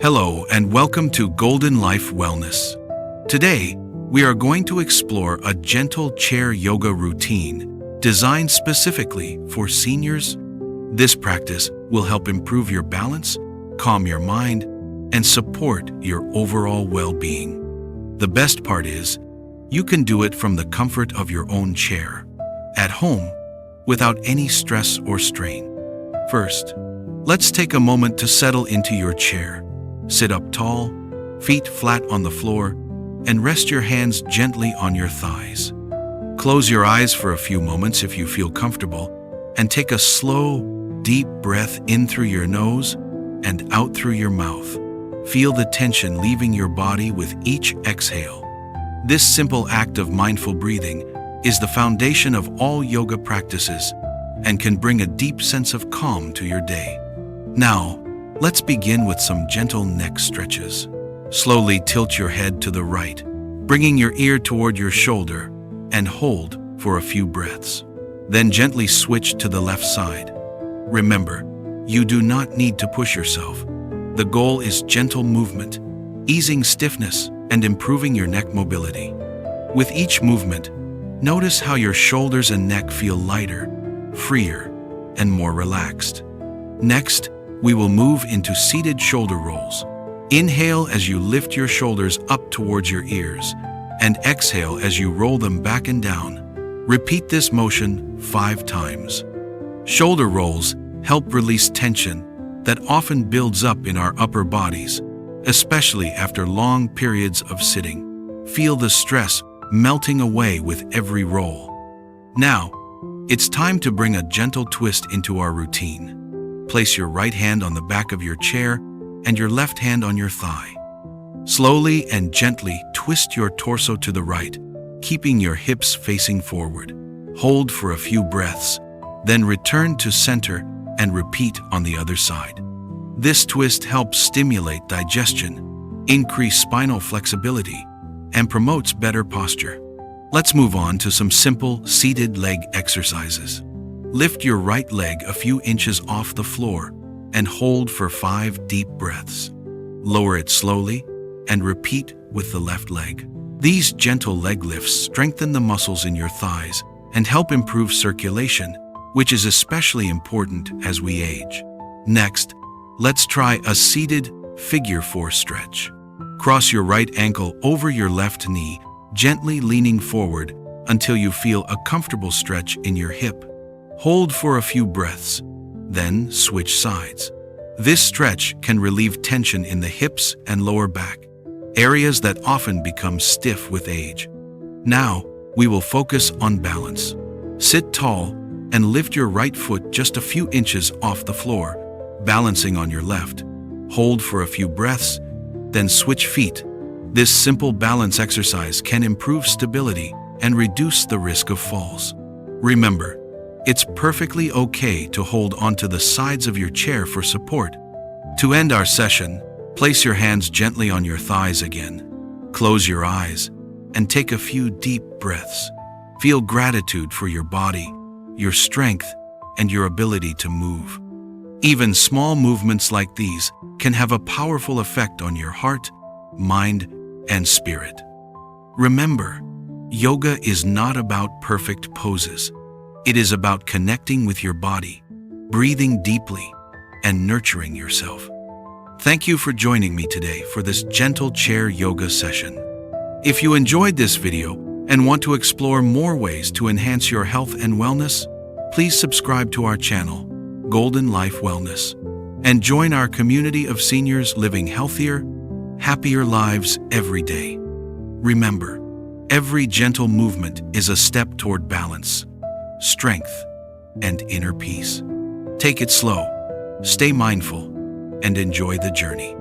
Hello and welcome to Golden Life Wellness. Today, we are going to explore a gentle chair yoga routine designed specifically for seniors. This practice will help improve your balance, calm your mind, and support your overall well-being. The best part is, you can do it from the comfort of your own chair, at home, without any stress or strain. First, let's take a moment to settle into your chair. Sit up tall, feet flat on the floor, and rest your hands gently on your thighs. Close your eyes for a few moments if you feel comfortable, and take a slow, deep breath in through your nose and out through your mouth. Feel the tension leaving your body with each exhale. This simple act of mindful breathing is the foundation of all yoga practices and can bring a deep sense of calm to your day. Now, let's begin with some gentle neck stretches. Slowly tilt your head to the right, bringing your ear toward your shoulder, and hold for a few breaths. Then gently switch to the left side. Remember, you do not need to push yourself. The goal is gentle movement, easing stiffness and improving your neck mobility. With each movement, notice how your shoulders and neck feel lighter, freer, and more relaxed. Next, we will move into seated shoulder rolls. Inhale as you lift your shoulders up towards your ears, and exhale as you roll them back and down. Repeat this motion 5 times. Shoulder rolls help release tension that often builds up in our upper bodies, especially after long periods of sitting. Feel the stress melting away with every roll. Now, it's time to bring a gentle twist into our routine. Place your right hand on the back of your chair and your left hand on your thigh. Slowly and gently twist your torso to the right, keeping your hips facing forward. Hold for a few breaths, then return to center and repeat on the other side. This twist helps stimulate digestion, increase spinal flexibility, and promotes better posture. Let's move on to some simple seated leg exercises. Lift your right leg a few inches off the floor and hold for 5 deep breaths. Lower it slowly and repeat with the left leg. These gentle leg lifts strengthen the muscles in your thighs and help improve circulation, which is especially important as we age. Next, let's try a seated figure 4 stretch. Cross your right ankle over your left knee, gently leaning forward until you feel a comfortable stretch in your hip. Hold for a few breaths, then switch sides. This stretch can relieve tension in the hips and lower back, areas that often become stiff with age. Now, we will focus on balance. Sit tall and lift your right foot just a few inches off the floor, balancing on your left. Hold for a few breaths, then switch feet. This simple balance exercise can improve stability and reduce the risk of falls. Remember, it's perfectly okay to hold onto the sides of your chair for support. To end our session, place your hands gently on your thighs again. Close your eyes and take a few deep breaths. Feel gratitude for your body, your strength, and your ability to move. Even small movements like these can have a powerful effect on your heart, mind, and spirit. Remember, yoga is not about perfect poses. It is about connecting with your body, breathing deeply, and nurturing yourself. Thank you for joining me today for this gentle chair yoga session. If you enjoyed this video and want to explore more ways to enhance your health and wellness, please subscribe to our channel, Golden Life Wellness, and join our community of seniors living healthier, happier lives every day. Remember, every gentle movement is a step toward balance, strength, and inner peace. Take it slow, stay mindful, and enjoy the journey.